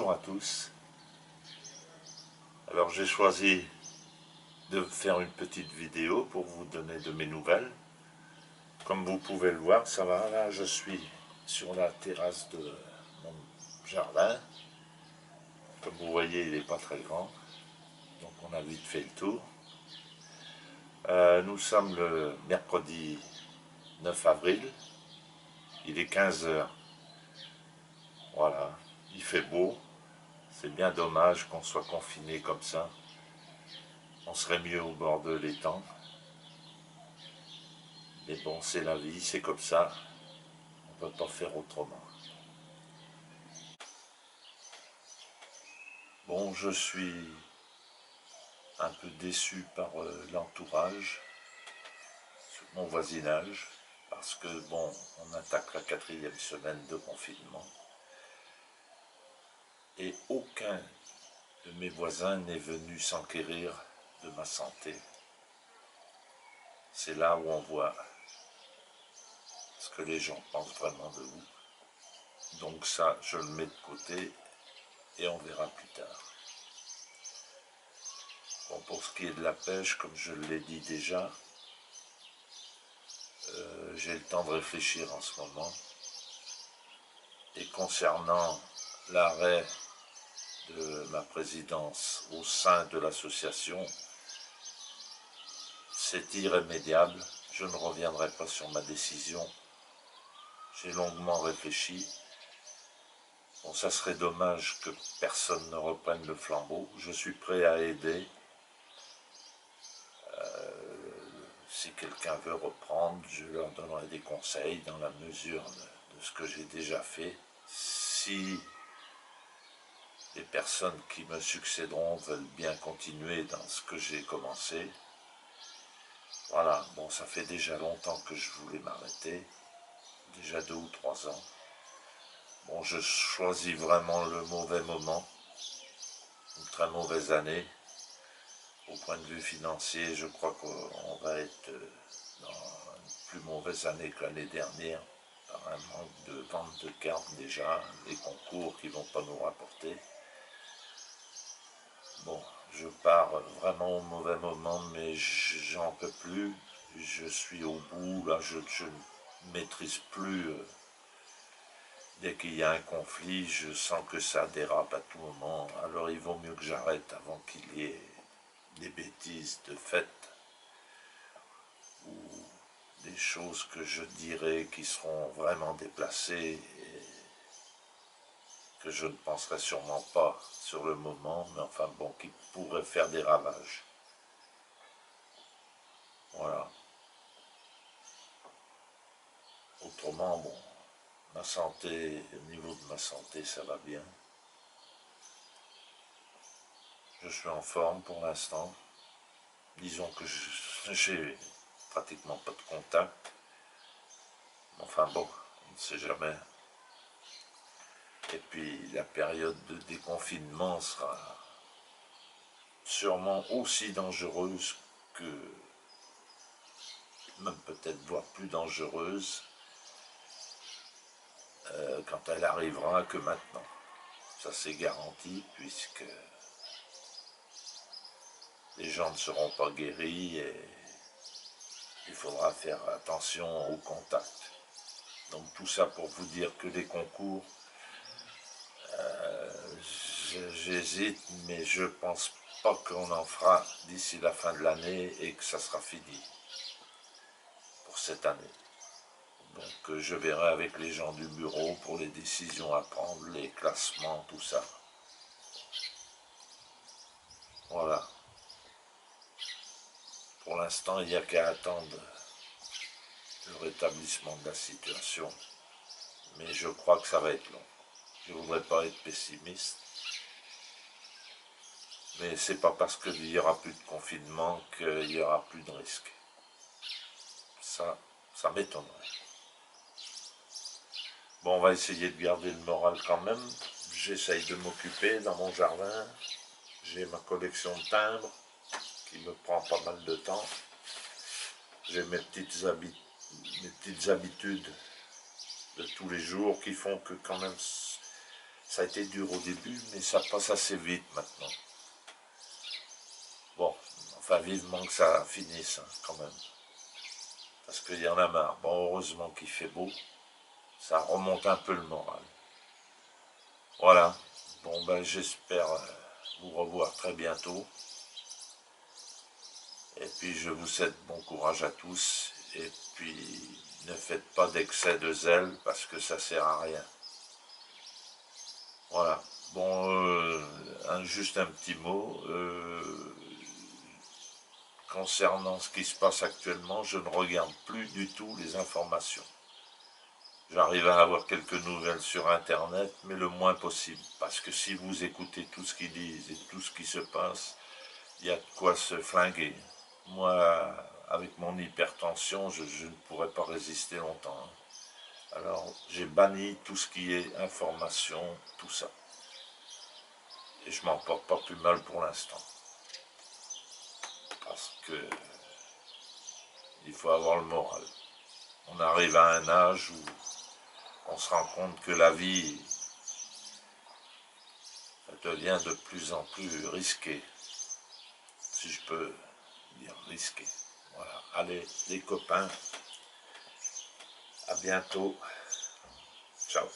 Bonjour à tous. Alors j'ai choisi de faire une petite vidéo pour vous donner de mes nouvelles. Comme vous pouvez le voir, ça va, là je suis sur la terrasse de mon jardin. Comme vous voyez, il n'est pas très grand, donc on a vite fait le tour. Nous sommes le mercredi 9 avril, il est 15 h. Voilà, il fait beau, c'est bien dommage qu'on soit confiné comme ça. On serait mieux au bord de l'étang. Mais bon, c'est la vie, c'est comme ça. On ne peut pas faire autrement. Bon, je suis un peu déçu par l'entourage, mon voisinage, parce que bon, on attaque la 4e semaine de confinement. Et aucun de mes voisins n'est venu s'enquérir de ma santé. C'est là où on voit ce que les gens pensent vraiment de vous. Donc ça, je le mets de côté et on verra plus tard. Bon, pour ce qui est de la pêche, comme je l'ai dit déjà, j'ai le temps de réfléchir en ce moment. Et concernant l'arrêt de ma présidence au sein de l'association, c'est irrémédiable. Je ne reviendrai pas sur ma décision. J'ai longuement réfléchi. Bon, ça serait dommage que personne ne reprenne le flambeau. Je suis prêt à aider. Si quelqu'un veut reprendre, je leur donnerai des conseils dans la mesure de ce que j'ai déjà fait. Si les personnes qui me succéderont veulent bien continuer dans ce que j'ai commencé, voilà, bon, ça fait déjà longtemps que je voulais m'arrêter, déjà 2 ou 3 ans. Bon, je choisis vraiment le mauvais moment, une très mauvaise année. Au point de vue financier, je crois qu'on va être dans une plus mauvaise année que l'année dernière, par un manque de vente de cartes déjà, les concours qui ne vont pas nous rapporter. Bon, je pars vraiment au mauvais moment, mais j'en peux plus. Je suis au bout, là, je ne maîtrise plus. Dès qu'il y a un conflit, je sens que ça dérape à tout moment. Alors il vaut mieux que j'arrête avant qu'il y ait des bêtises de fait ou des choses que je dirai qui seront vraiment déplacées et que je ne penserai sûrement pas sur le moment, mais enfin bon, qui pourraient faire des ravages. Voilà. Autrement, bon, ma santé, au niveau de ma santé, ça va bien. Je suis en forme pour l'instant. Disons que j'ai pratiquement pas de contact. Enfin bon, on ne sait jamais. Et puis la période de déconfinement sera sûrement aussi dangereuse que, même peut-être voire plus dangereuse, quand elle arrivera que maintenant. Ça c'est garanti puisque les gens ne seront pas guéris et il faudra faire attention au contact. Donc tout ça pour vous dire que les concours, j'hésite, mais je pense pas qu'on en fera d'ici la fin de l'année et que ça sera fini pour cette année. Donc je verrai avec les gens du bureau pour les décisions à prendre, les classements, tout ça. Voilà. Pour l'instant, il n'y a qu'à attendre le rétablissement de la situation. Mais je crois que ça va être long. Je ne voudrais pas être pessimiste. Mais c'est pas parce qu'il n'y aura plus de confinement qu'il n'y aura plus de risque. Ça m'étonnerait. Bon, on va essayer de garder le moral quand même. J'essaye de m'occuper dans mon jardin. J'ai ma collection de timbres qui me prend pas mal de temps. J'ai mes petites habitudes de tous les jours qui font que quand même Ça a été dur au début, mais ça passe assez vite maintenant. Bon, enfin vivement que ça finisse hein, quand même. Parce qu'il y en a marre. Bon, heureusement qu'il fait beau. Ça remonte un peu le moral. Voilà. Bon, ben j'espère vous revoir très bientôt. Et puis je vous souhaite bon courage à tous. Et puis ne faites pas d'excès de zèle parce que ça sert à rien. Voilà. Bon, juste un petit mot. Concernant ce qui se passe actuellement, je ne regarde plus du tout les informations. J'arrive à avoir quelques nouvelles sur Internet, mais le moins possible. Parce que si vous écoutez tout ce qu'ils disent et tout ce qui se passe, il y a de quoi se flinguer. Moi, avec mon hypertension, je ne pourrais pas résister longtemps. Hein. Alors, j'ai banni tout ce qui est information, tout ça. Et je m'en porte pas plus mal pour l'instant. Parce que il faut avoir le moral. On arrive à un âge où on se rend compte que la vie devient de plus en plus risquée. Si je peux dire risquée. Voilà. Allez, les copains, à bientôt. Ciao.